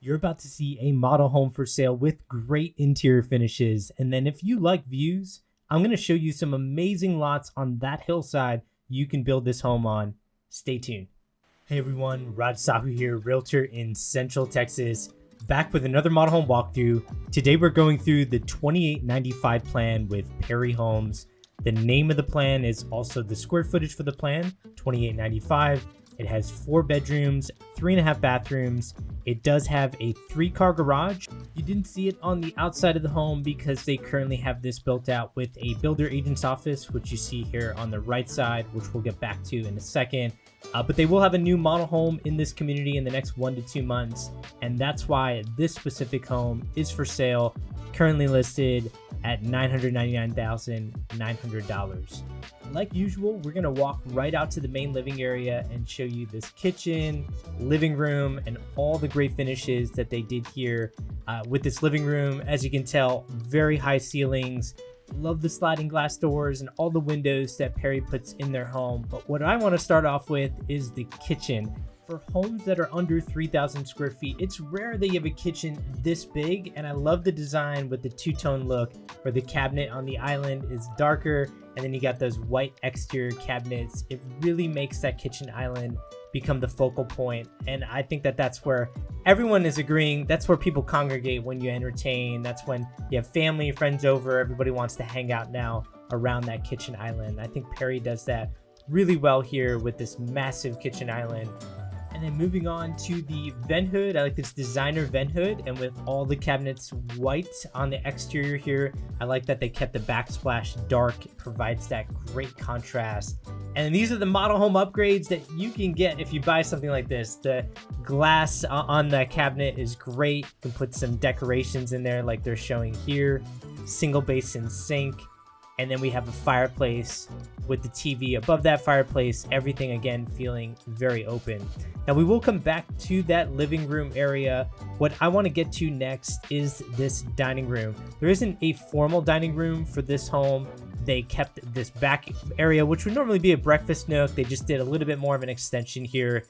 You're about to see a model home for sale with great interior finishes. And then if you like views, I'm going to show you some amazing lots on that hillside you can build this home on. Stay tuned. Hey everyone, Raj Sahu here, realtor in Central Texas, back with another model home walkthrough. Today we're going through the 2895 plan with Perry Homes. The name of the plan is also the square footage for the plan, 2895. It has 4 bedrooms, 3.5 bathrooms. It does have a 3-car garage. You didn't see it on the outside of the home because they currently have this built out with a builder agent's office, which you see here on the right side, which we'll get back to in a second. But they will have a new model home in this community in the next 1 to 2 months. And that's why this specific home is for sale, currently listed at $999,900. Like usual, we're gonna walk right out to the main living area and show you this kitchen, living room, and all the great finishes that they did here with this living room. As you can tell, very high ceilings. Love the sliding glass doors and all the windows that Perry puts in their home. But what I want to start off with is the kitchen. For homes that are under 3,000 square feet, it's rare that you have a kitchen this big, and I love the design with the two-tone look where the cabinet on the island is darker and then you got those white exterior cabinets. It really makes that kitchen island become the focal point, and I think that that's where everyone is agreeing. That's where people congregate when you entertain. That's when you have family, friends over. Everybody wants to hang out now around that kitchen island. I think Perry does that really well here with this massive kitchen island. And then moving on to the vent hood, I like this designer vent hood, and with all the cabinets white on the exterior here, I like that they kept the backsplash dark. It provides that great contrast. And these are the model home upgrades that you can get if you buy something like this. The glass on the cabinet is great. You can put some decorations in there like they're showing here. Single basin sink. And then we have a fireplace with the TV above that fireplace. Everything, again, feeling very open. Now, we will come back to that living room area. What I want to get to next is this dining room. There isn't a formal dining room for this home. They kept this back area, which would normally be a breakfast nook. They just did a little bit more of an extension here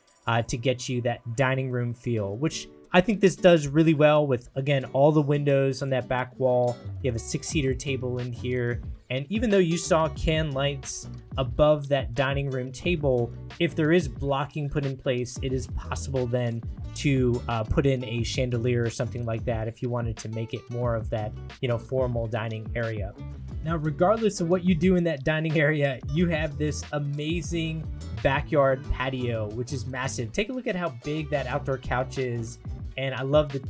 to get you that dining room feel, which I think this does really well with, again, all the windows on that back wall. You have a 6-seater table in here. And even though you saw can lights above that dining room table, if there is blocking put in place, it is possible then to put in a chandelier or something like that if you wanted to make it more of that, formal dining area. Now, regardless of what you do in that dining area, you have this amazing backyard patio, which is massive. Take a look at how big that outdoor couch is. And I love the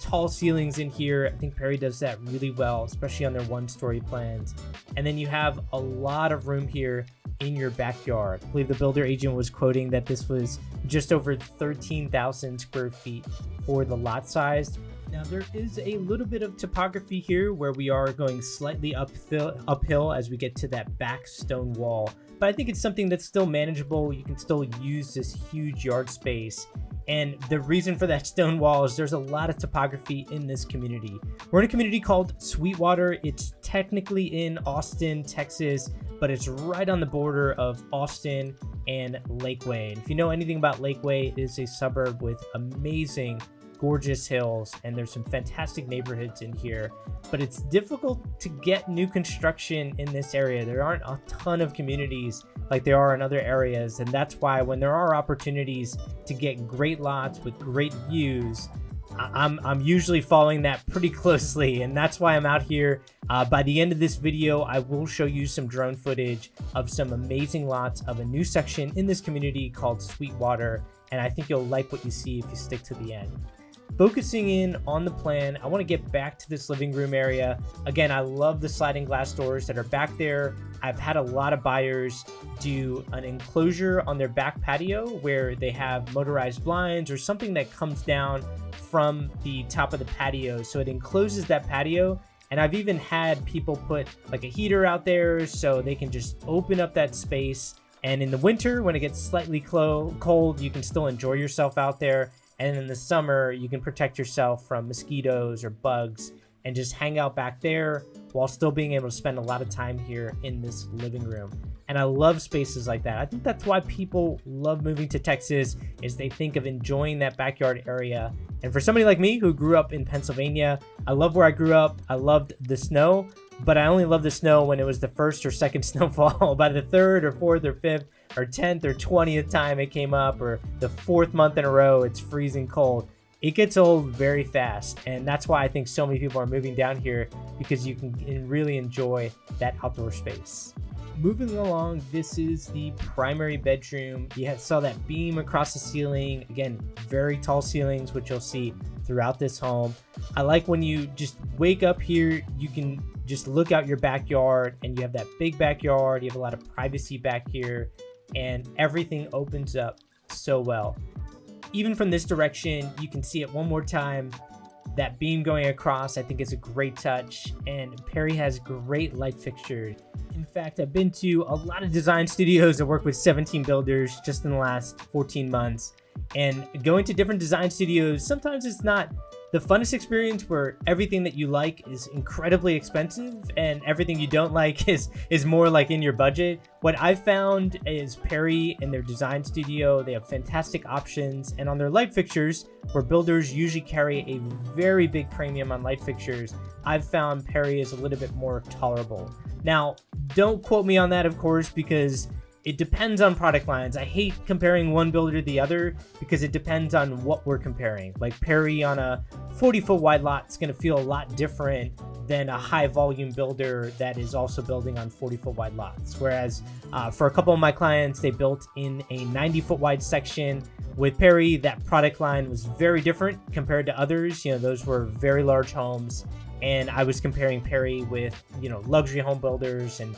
tall ceilings in here. I think Perry does that really well, especially on their 1-story plans. And then you have a lot of room here in your backyard. I believe the builder agent was quoting that this was just over 13,000 square feet for the lot size. Now, there is a little bit of topography here where we are going slightly uphill as we get to that back stone wall. But I think it's something that's still manageable. You can still use this huge yard space. And the reason for that stone wall is there's a lot of topography in this community. We're in a community called Sweetwater. It's technically in Austin, Texas, but it's right on the border of Austin and Lakeway. And if you know anything about Lakeway, it is a suburb with amazing, gorgeous hills, and there's some fantastic neighborhoods in here, but it's difficult to get new construction in this area. There aren't a ton of communities like there are in other areas, and that's why when there are opportunities to get great lots with great views, I'm usually following that pretty closely, and that's why I'm out here. By the end of this video, I will show you some drone footage of some amazing lots of a new section in this community called Sweetwater, and I think you'll like what you see if you stick to the end. Focusing in on the plan, I want to get back to this living room area. Again, I love the sliding glass doors that are back there. I've had a lot of buyers do an enclosure on their back patio where they have motorized blinds or something that comes down from the top of the patio. So it encloses that patio. And I've even had people put like a heater out there so they can just open up that space. And in the winter, when it gets slightly cold, you can still enjoy yourself out there. And in the summer, you can protect yourself from mosquitoes or bugs and just hang out back there while still being able to spend a lot of time here in this living room. And I love spaces like that. I think that's why people love moving to Texas, is they think of enjoying that backyard area. And for somebody like me who grew up in Pennsylvania, I love where I grew up. I loved the snow, but I only loved the snow when it was the first or second snowfall. By the third or fourth or fifth or 10th or 20th time it came up, or the fourth month in a row it's freezing cold, it gets old very fast. And that's why I think so many people are moving down here, because you can really enjoy that outdoor space. Moving along, this is the primary bedroom. You saw that beam across the ceiling. Again, very tall ceilings, which you'll see throughout this home. I like when you just wake up here, you can just look out your backyard, and you have that big backyard. You have a lot of privacy back here, and everything opens up so well. Even from this direction, you can see it one more time. That beam going across, I think, is a great touch, and Perry has great light fixtures. In fact, I've been to a lot of design studios that work with 17 builders just in the last 14 months, and going to different design studios, sometimes it's not the funnest experience, where everything that you like is incredibly expensive and everything you don't like is more like in your budget. What I've found is Perry and their design studio, they have fantastic options, and on their light fixtures, where builders usually carry a very big premium on light fixtures, I've found Perry is a little bit more tolerable. Now, don't quote me on that, of course, because it depends on product lines. I hate comparing one builder to the other, because it depends on what we're comparing. Like Perry on a 40-foot wide lot is going to feel a lot different than a high volume builder that is also building on 40-foot wide lots. Whereas for a couple of my clients, they built in a 90-foot wide section. With Perry, that product line was very different compared to others. Those were very large homes. And I was comparing Perry with, luxury home builders and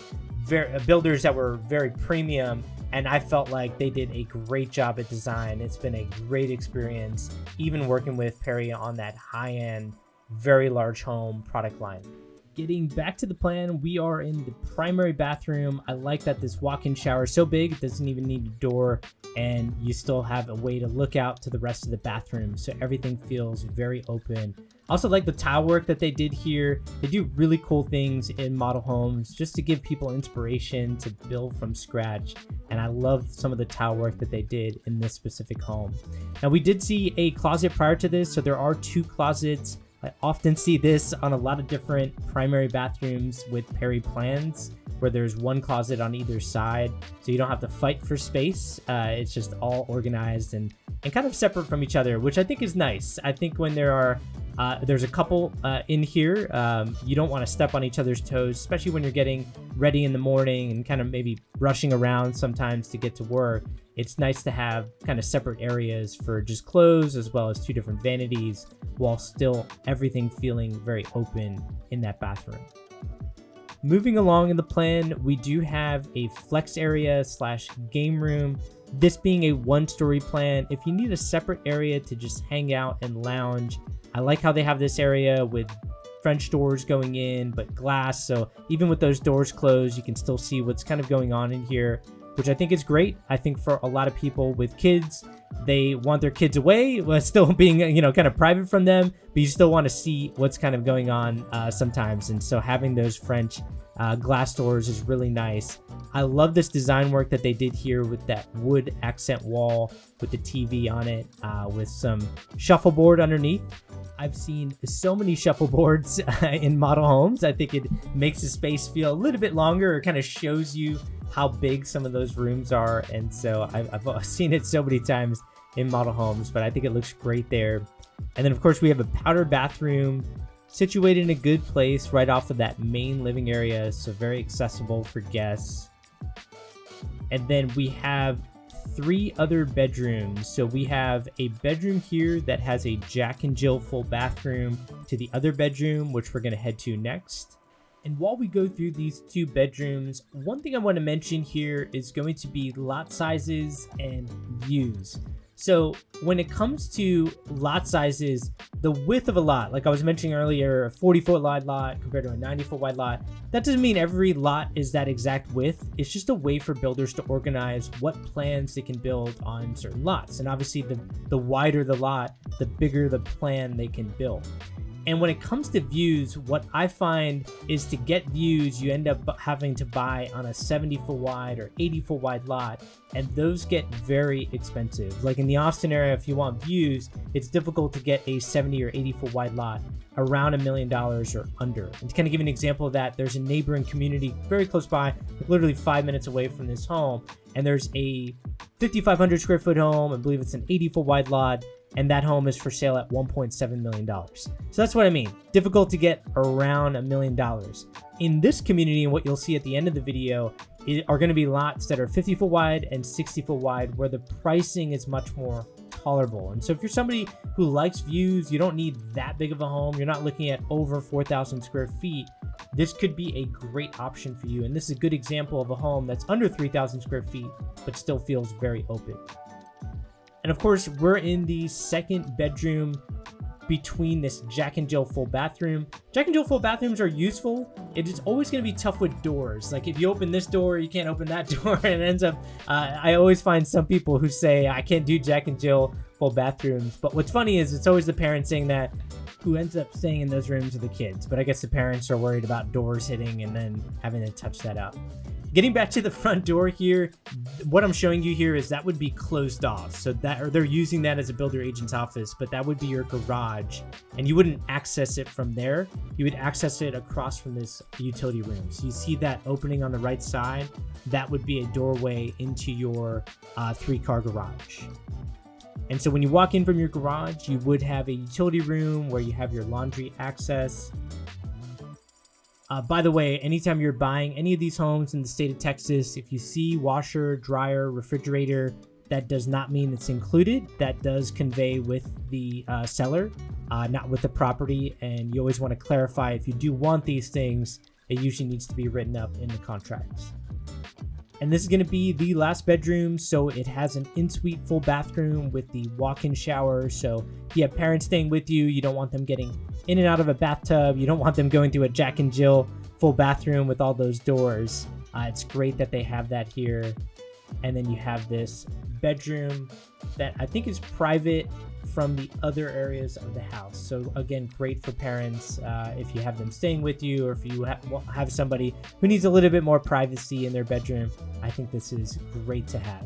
builders that were very premium, and I felt like they did a great job at design. It's been a great experience, even working with Perry on that high-end, very large home product line. Getting back to the plan, we are in the primary bathroom. I like that this walk-in shower is so big, it doesn't even need a door, and you still have a way to look out to the rest of the bathroom, so everything feels very open. I also like the tile work that they did here. They do really cool things in model homes just to give people inspiration to build from scratch, and I love some of the tile work that they did in this specific home. Now, we did see a closet prior to this, so there are 2 closets. I often see this on a lot of different primary bathrooms with Perry plans, where there's one closet on either side, so you don't have to fight for space. It's just all organized and kind of separate from each other, which I think is nice. I think when there's a couple in here, you don't want to step on each other's toes, especially when you're getting ready in the morning and kind of maybe rushing around sometimes to get to work. It's nice to have kind of separate areas for just clothes, as well as 2 different vanities, while still everything feeling very open in that bathroom. Moving along in the plan, we do have a flex area / game room. This being a 1-story plan, if you need a separate area to just hang out and lounge, I like how they have this area with French doors going in, but glass. So even with those doors closed, you can still see what's kind of going on in here, which I think is great. I think for a lot of people with kids, they want their kids away while still being, kind of private from them, but you still want to see what's kind of going on sometimes. And so having those French glass doors is really nice. I love this design work that they did here with that wood accent wall with the TV on it, with some shuffleboard underneath. I've seen so many shuffleboards in model homes. I think it makes the space feel a little bit longer, or kind of shows you how big some of those rooms are. And so I've seen it so many times in model homes, but I think it looks great there. And then of course we have a powder bathroom situated in a good place right off of that main living area, so very accessible for guests. And then we have 3 other bedrooms. So we have a bedroom here that has a Jack and Jill full bathroom to the other bedroom, which we're going to head to next. And while we go through these 2 bedrooms, one thing I want to mention here is going to be lot sizes and views. So when it comes to lot sizes, the width of a lot, like I was mentioning earlier, a 40-foot wide lot compared to a 90-foot wide lot, that doesn't mean every lot is that exact width. It's just a way for builders to organize what plans they can build on certain lots. And obviously the wider the lot, the bigger the plan they can build. And when it comes to views, what I find is to get views, you end up having to buy on a 70-foot wide or 80-foot wide lot, and those get very expensive. Like in the Austin area, if you want views, it's difficult to get a 70 or 80-foot wide lot around $1 million or under. And to kind of give you an example of that, there's a neighboring community very close by, literally 5 minutes away from this home, and there's a 5,500 square foot home. I believe it's an 80-foot wide lot, and that home is for sale at $1.7 million. So that's what I mean. Difficult to get around $1 million. In this community, and what you'll see at the end of the video, are going to be lots that are 50-foot wide and 60-foot wide, where the pricing is much more tolerable. And so if you're somebody who likes views, you don't need that big of a home, you're not looking at over 4,000 square feet, this could be a great option for you. And this is a good example of a home that's under 3,000 square feet, but still feels very open. And of course, we're in the second bedroom between this Jack and Jill full bathroom. Jack and Jill full bathrooms are useful. It is always going to be tough with doors. Like if you open this door, you can't open that door, and it ends up, I always find some people who say, I can't do Jack and Jill full bathrooms. But what's funny is it's always the parents saying that. Who ends up staying in those rooms are the kids. But I guess the parents are worried about doors hitting and then having to touch that out. Getting back to the front door here, what I'm showing you here is that would be closed off. So that, or they're using that as a builder agent's office, but that would be your garage, and you wouldn't access it from there. You would access it across from this utility room. So you see that opening on the right side, that would be a doorway into your 3-car garage. And so when you walk in from your garage, you would have a utility room where you have your laundry access. By the way, anytime you're buying any of these homes in the state of Texas, if you see washer, dryer, refrigerator, that does not mean it's included. That does convey with the seller, not with the property. And you always want to clarify, if you do want these things, it usually needs to be written up in the contracts. And this is going to be the last bedroom. So it has an in-suite full bathroom with the walk-in shower. So if you have parents staying with you, you don't want them getting in and out of a bathtub. You don't want them going through a Jack and Jill full bathroom with all those doors. It's great that they have that here. And then you have this bedroom that I think is private from the other areas of the house. So again, great for parents if you have them staying with you, or if you have somebody who needs a little bit more privacy in their bedroom. I think this is great to have.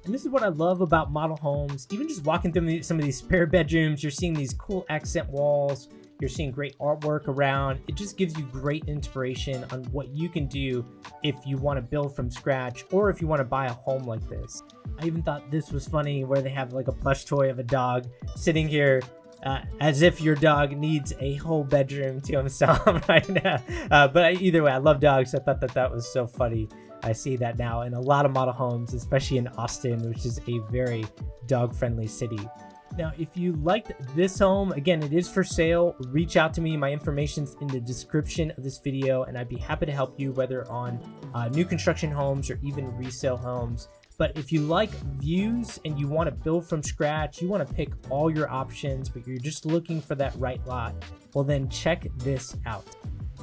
And this is what I love about model homes. Even just walking through some of these spare bedrooms, you're seeing these cool accent walls. You're seeing great artwork around. It just gives you great inspiration on what you can do if you want to build from scratch, or if you want to buy a home like this. I even thought this was funny, where they have like a plush toy of a dog sitting here as if your dog needs a whole bedroom to himself right now. But either way, I love dogs. So I thought that was so funny. I see that now in a lot of model homes, especially in Austin, which is a very dog-friendly city. Now, if you liked this home, again, it is for sale. Reach out to me. My information's in the description of this video, and I'd be happy to help you, whether on new construction homes or even resale homes. But if you like views and you want to build from scratch, you want to pick all your options, but you're just looking for that right lot, well then check this out.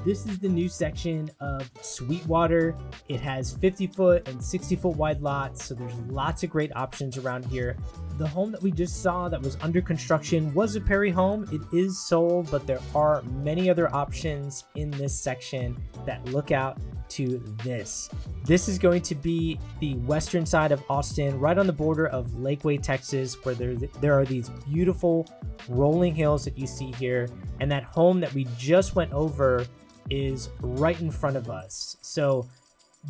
This is the new section of Sweetwater. It has 50-foot and 60-foot wide lots, so there's lots of great options around here. The home that we just saw that was under construction was a Perry home. It is sold, but there are many other options in this section that look out to this. This is going to be the western side of Austin, right on the border of Lakeway, Texas, where there are these beautiful rolling hills that you see here. And that home that we just went over is right in front of us. So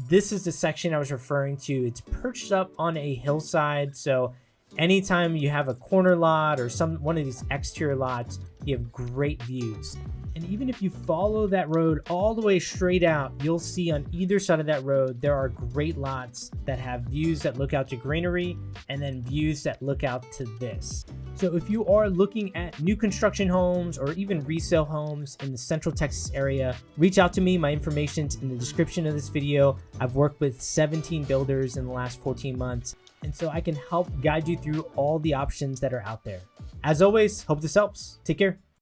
this is the section I was referring to. It's perched up on a hillside. So anytime you have a corner lot or one of these exterior lots, you have great views. And even if you follow that road all the way straight out, you'll see on either side of that road, there are great lots that have views that look out to greenery and then views that look out to this. So if you are looking at new construction homes or even resale homes in the Central Texas area, reach out to me. My information's in the description of this video. I've worked with 17 builders in the last 14 months, and so I can help guide you through all the options that are out there. As always, hope this helps. Take care.